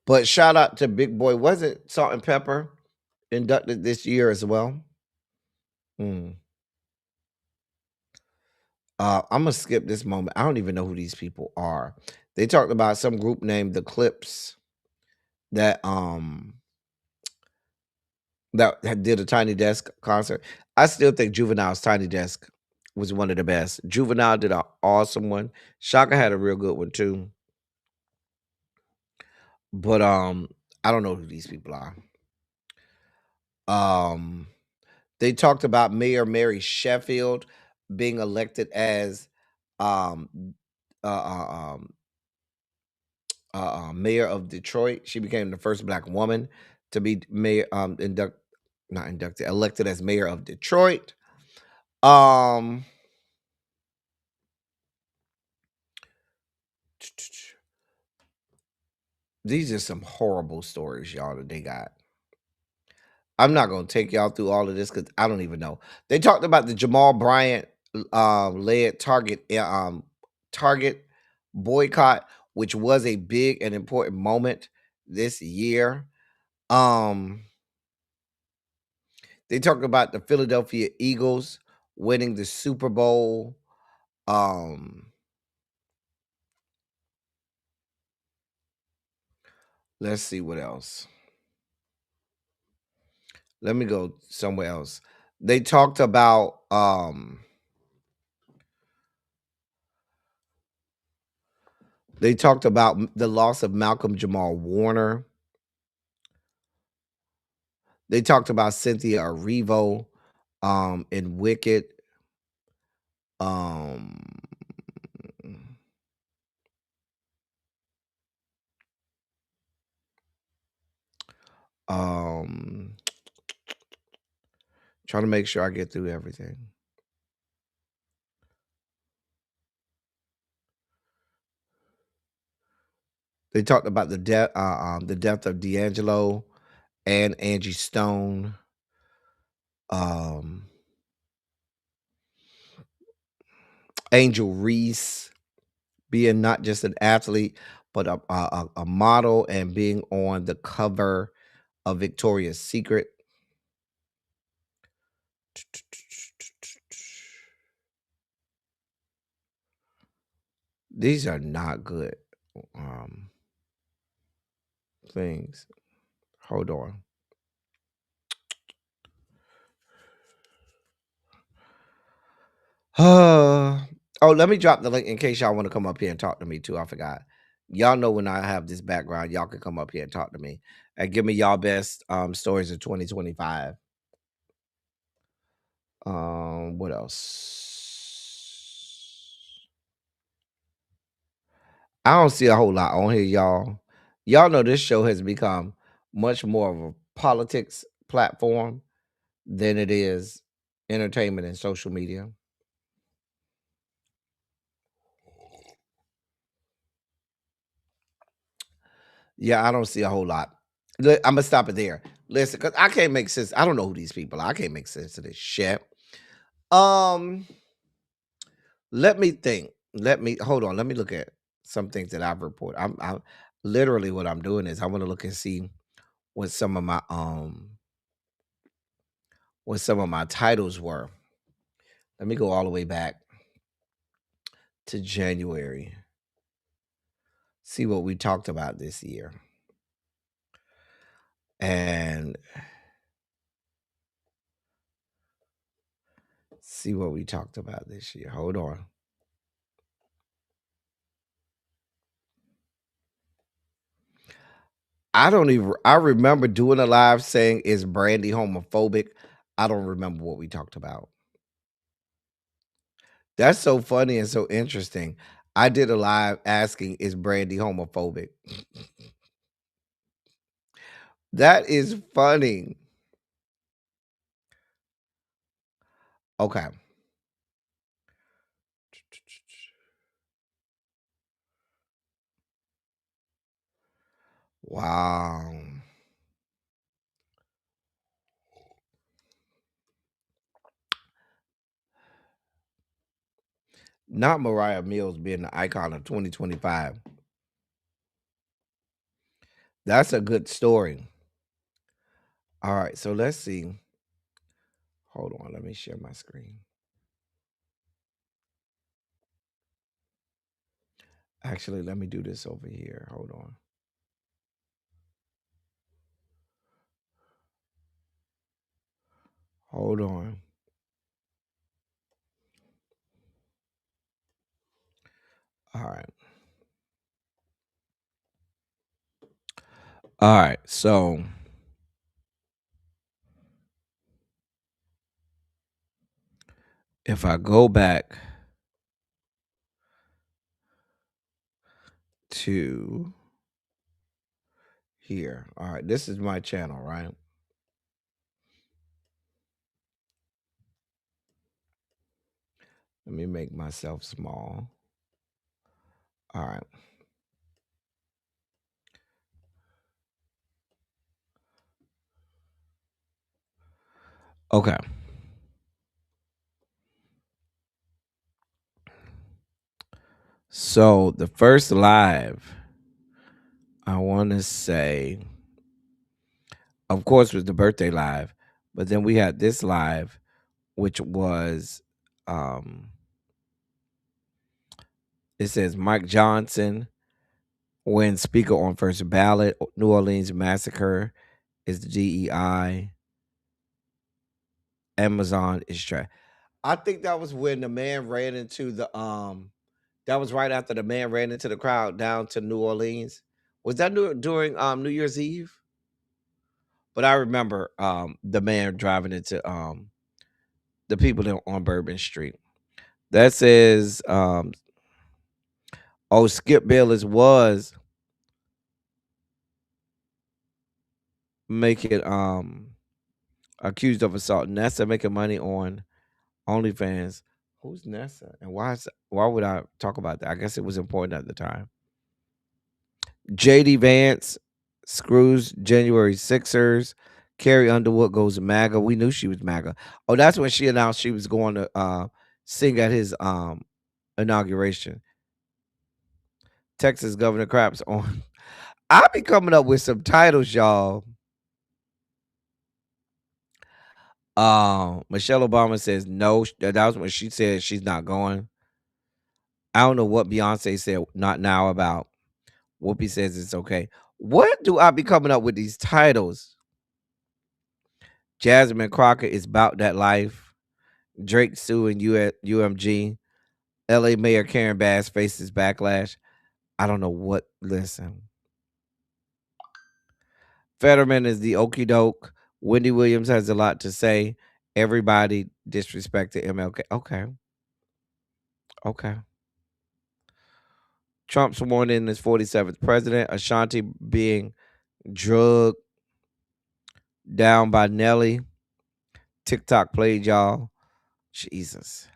But shout out to Big Boy. Was it Salt and Pepper inducted this year as well? Hmm. I'm gonna skip this moment. I don't even know who these people are. They talked about some group named the Clips that did a Tiny Desk concert. I still think Juvenile's Tiny Desk was one of the best. Juvenile did an awesome one. Shaka had a real good one too. But I don't know who these people are. Um they talked about Mayor Mary Sheffield being elected as um uh, uh, um mayor of Detroit. She became the first black woman to be mayor not inducted elected as mayor of Detroit. Um these are some horrible stories, y'all, that they got. I'm not gonna take y'all through all of this because I don't even know. They talked about the Jamal Bryant led Target boycott. which was a big and important moment this year. They talked about the Philadelphia Eagles winning the Super Bowl. Let's see what else. Let me go somewhere else. They talked about the loss of Malcolm Jamal Warner. They talked about Cynthia Erivo in Wicked. Um um trying to make sure I get through everything. They talked about the death of D'Angelo and Angie Stone. Angel Reese being not just an athlete, but a model and being on the cover of Victoria's Secret. These are not good things. Hold on. Oh, let me drop the link in case y'all want to come up here and talk to me too. I forgot. Y'all know when I have this background, y'all can come up here and talk to me and give me y'all best stories of 2025. What else? I don't see a whole lot on here, y'all. Y'all know this show has become much more of a politics platform than it is entertainment and social media. Yeah, I don't see a whole lot. I'm gonna stop it there. Listen, because I can't make sense. I don't know who these people are. I can't make sense of this shit. Um, let me think. Let me hold on. Let me look at some things that I've reported. I'm literally what I'm doing is I want to look and see what some of my titles were. Let me go all the way back to January. See what we talked about this year. And see what we talked about this year. Hold on. I remember doing a live saying, is Brandy homophobic? I don't remember what we talked about. That's so funny and so interesting. I did a live asking, is Brandy homophobic? That is funny. Okay. Wow. Not Mariah Mills being the icon of 2025. That's a good story. All right, so let's see. Hold on, let me share my screen. Actually, let me do this over here. Hold on. Hold on. All right. All right. So if I go back to here, all right, this is my channel, right? Let me make myself small. All right. Okay. So the first live, I want to say, of course, was the birthday live, but then we had this live, which was, um, it says Mike Johnson wins speaker on first ballot. New Orleans massacre is the DEI. Amazon is trash. I think that was when the man ran into the that was right after the man ran into the crowd down to New Orleans. Was that during New Year's Eve? But I remember the man driving into the people on Bourbon Street. That says oh, Skip Bayless was making accused of assault. Nessa making money on OnlyFans. Who's Nessa? And why would I talk about that? I guess it was important at the time. JD Vance screws January Sixers. Carrie Underwood goes MAGA. We knew she was MAGA. Oh, that's when she announced she was going to sing at his inauguration. Texas Governor Craps on. I be coming up with some titles, y'all. Michelle Obama says no. That was when she said she's not going. I don't know what Beyonce said not now about. Whoopi says it's okay. What do I be coming up with these titles? Jasmine Crocker is about that life. Drake suing UMG. LA Mayor Karen Bass faces backlash. I don't know what. Listen. Fetterman is the okey doke. Wendy Williams has a lot to say. Everybody disrespected MLK. Okay. Okay. Trump sworn in as 47th president. Ashanti being drugged down by Nelly. TikTok played y'all. Jesus.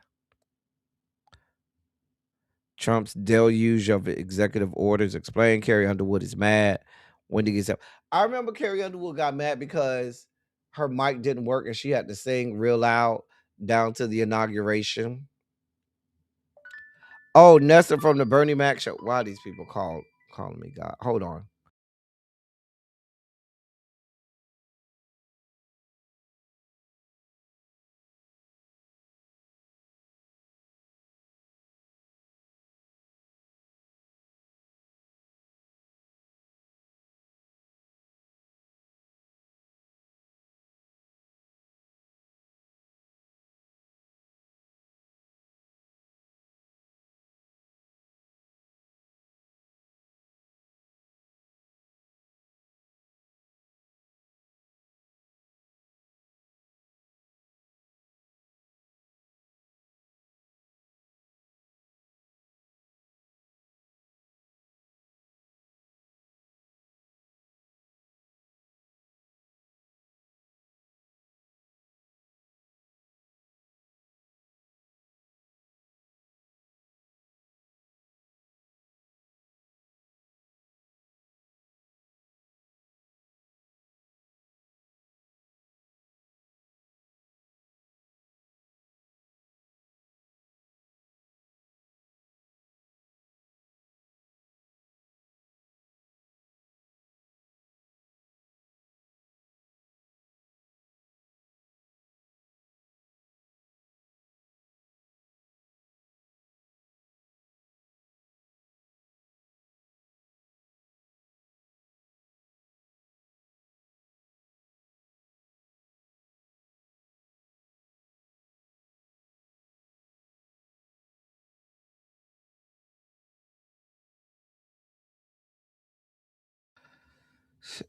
Trump's deluge of executive orders explained. Carrie Underwood is mad. Wendy gets up. I remember Carrie Underwood got mad because her mic didn't work and she had to sing real loud down to the inauguration. Oh, Nessa from the Bernie Mac show. Why are these people calling me God? Hold on.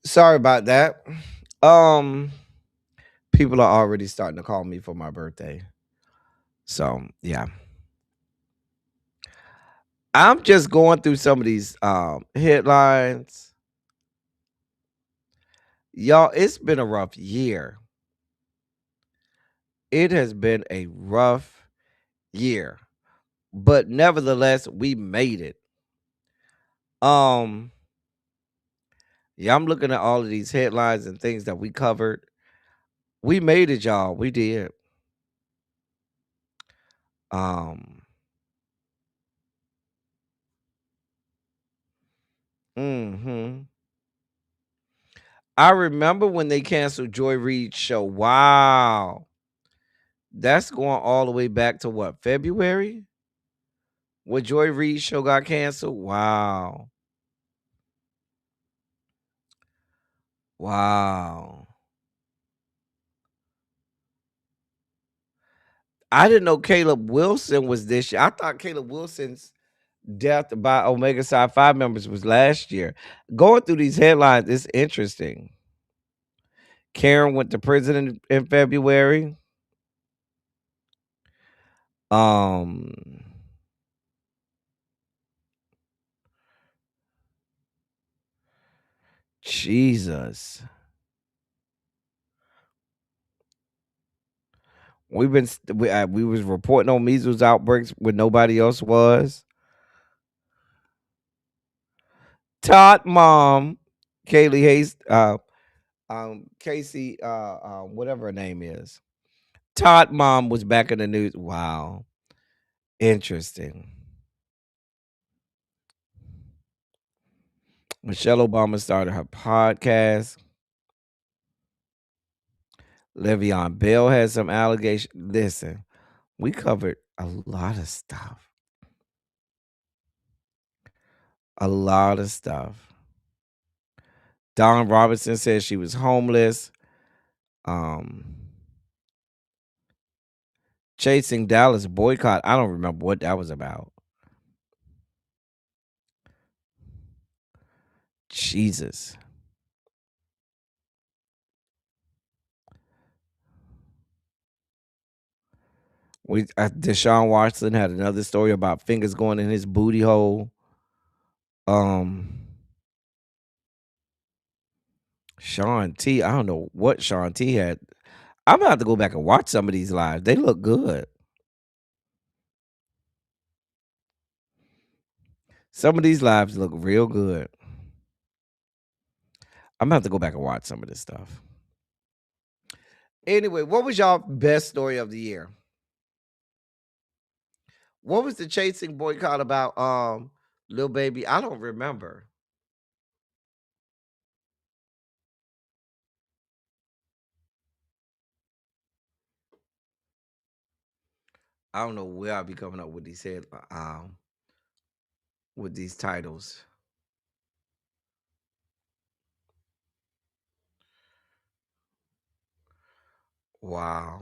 Sorry about that. Um, People are already starting to call me for my birthday. So yeah. I'm just going through some of these headlines. Y'all, it's been a rough year. It has been a rough year. But nevertheless, we made it. Um, yeah, I'm looking at all of these headlines and things that we covered. We made it, y'all. We did. Um, Mm-hmm. I remember when they canceled Joy Reid's show. Wow. That's going all the way back to what, February? When Joy Reid's show got canceled? Wow. Wow. I didn't know Caleb Wilson was this year. I thought Caleb Wilson's death by Omega Psi 5 members was last year. Going through these headlines, it's interesting. Karen went to prison in February. Um, Jesus. We was reporting on measles outbreaks when nobody else was. Todd mom, Kaylee Hayes, Casey, whatever her name is. Todd mom was back in the news. Wow, interesting. Michelle Obama started her podcast. Le'Veon Bell had some allegations. Listen, we covered a lot of stuff. A lot of stuff. Dawn Robinson said she was homeless. Um, Chasing Dallas boycott. I don't remember what that was about. Jesus. Deshaun Watson had another story about fingers going in his booty hole. Sean T. I don't know what Sean T had. I'm gonna have to go back and watch some of these lives. They look good. Some of these lives look real good. I'm gonna have to go back and watch some of this stuff. Anyway, what was y'all best story of the year? What was the chasing boycott about? Lil Baby. I don't remember. I don't know where I'll be coming up with these titles. Wow.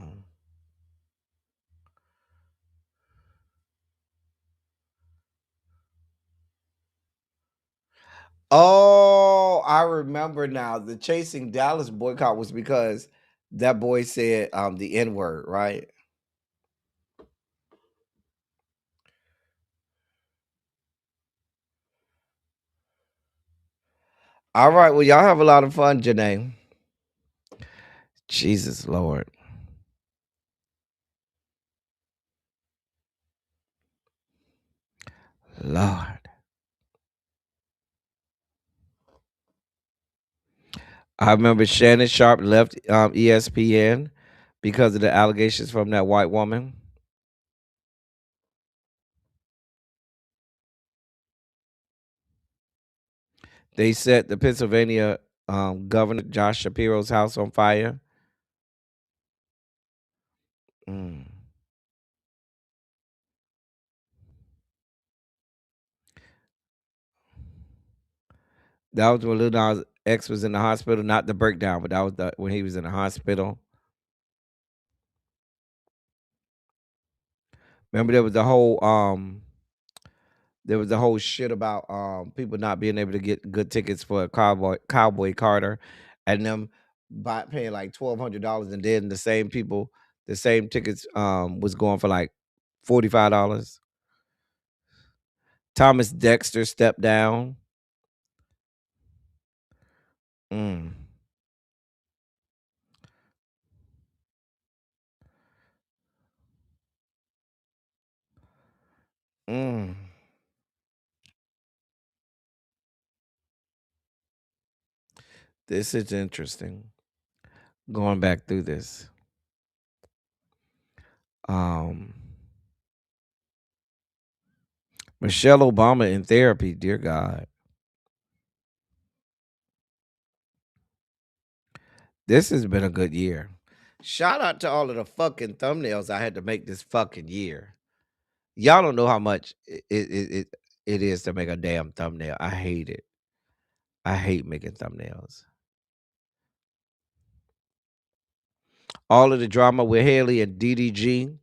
Oh, I remember now. The Chasing Dallas boycott was because that boy said the N-word, right? All right. Well, y'all have a lot of fun, Janae. Jesus Lord. Lord. I remember Shannon Sharp left ESPN because of the allegations from that white woman. They set the Pennsylvania Governor Josh Shapiro's house on fire. Mm. That was when Lil Nas X was in the hospital, not the breakdown, but that was when he was in the hospital. Remember there was the whole shit about people not being able to get good tickets for Cowboy Carter and them paying like $1,200, and then the same tickets was going for like $45. Thomas Dexter stepped down. Mm, mm. This is interesting. Going back through this. Um Michelle Obama in therapy, dear God. This has been a good year. Shout out to all of the fucking thumbnails I had to make this fucking year. Y'all don't know how much it is to make a damn thumbnail. I hate it. I hate making thumbnails. All of the drama with Haley and DDG.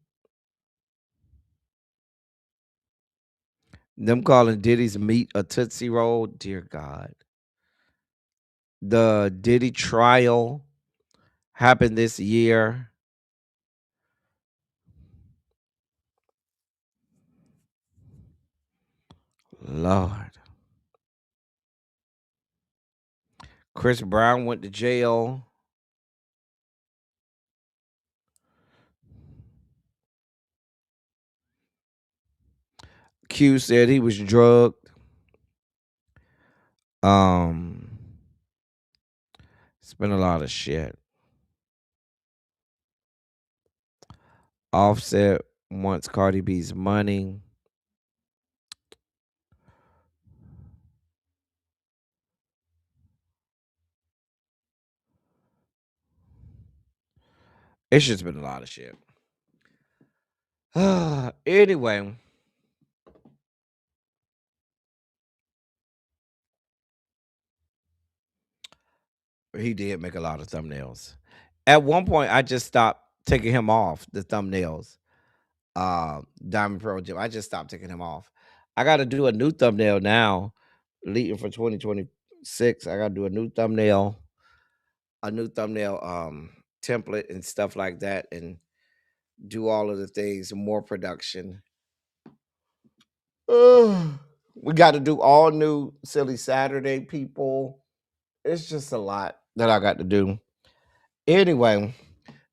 Them calling Diddy's meat a Tootsie Roll. Dear God. The Diddy trial happened this year. Lord. Chris Brown went to jail. Q said he was drugged. It's been a lot of shit. Offset wants Cardi B's money. It's just been a lot of shit. Anyway. He did make a lot of thumbnails. At one point, I just stopped taking him off the thumbnails. Diamond Pearl Jim. I just stopped taking him off. I got to do a new thumbnail now, leading for 2026. I got to do a new thumbnail template and stuff like that, and do all of the things, more production. We got to do all new Silly Saturday, people. It's just a lot that I got to do. Anyway,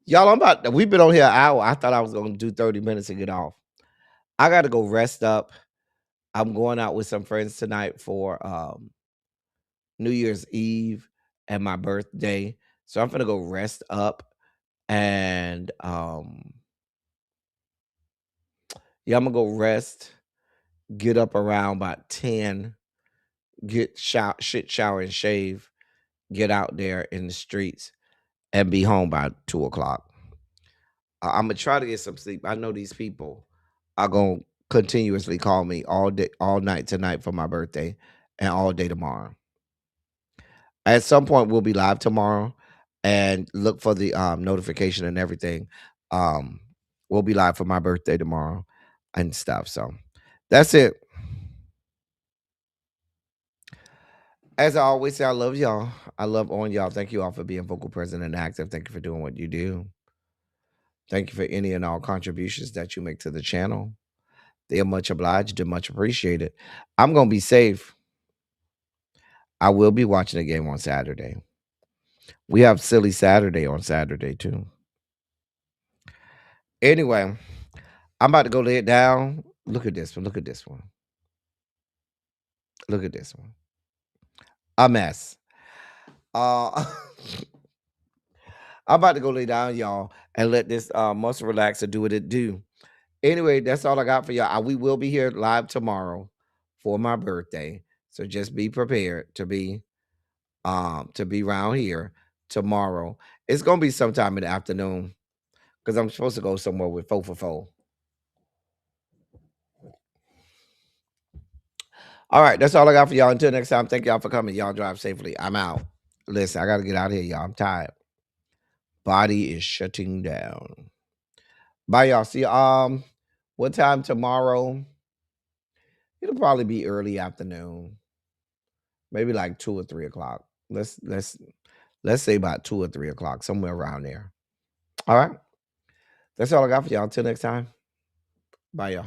y'all, we've been on here an hour. I thought I was going to do 30 minutes and get off. I got to go rest up. I'm going out with some friends tonight for New Year's Eve and my birthday. So I'm going to go rest up and yeah, I'm going to go rest, get up around about 10, get shower and shave, get out there in the streets and be home by 2 o'clock. I'm going to try to get some sleep. I know these people are going to continuously call me all day, all night tonight for my birthday and all day tomorrow. At some point, we'll be live tomorrow and look for the notification and everything. We'll be live for my birthday tomorrow and stuff. So that's it. As I always say, I love y'all. I love on y'all. Thank you all for being vocal, present, and active. Thank you for doing what you do. Thank you for any and all contributions that you make to the channel. They are much obliged and much appreciated. I'm going to be safe. I will be watching the game on Saturday. We have Silly Saturday on Saturday, too. Anyway, I'm about to go lay it down. Look at this one. Look at this one. Look at this one. A mess. I'm about to go lay down, y'all, and let this muscle relaxer do what it do. Anyway, that's all I got for y'all. We will be here live tomorrow for my birthday. So just be prepared to be around here tomorrow. It's gonna be sometime in the afternoon because I'm supposed to go somewhere with 4 for 4. All right, that's all I got for y'all. Until next time, thank y'all for coming. Y'all drive safely. I'm out. Listen, I gotta get out of here, y'all. I'm tired. Body is shutting down. Bye, y'all. See you. What time tomorrow? It'll probably be early afternoon. Maybe like 2 or 3 o'clock. Let's say about 2 or 3 o'clock, somewhere around there. All right. That's all I got for y'all. Until next time. Bye, y'all.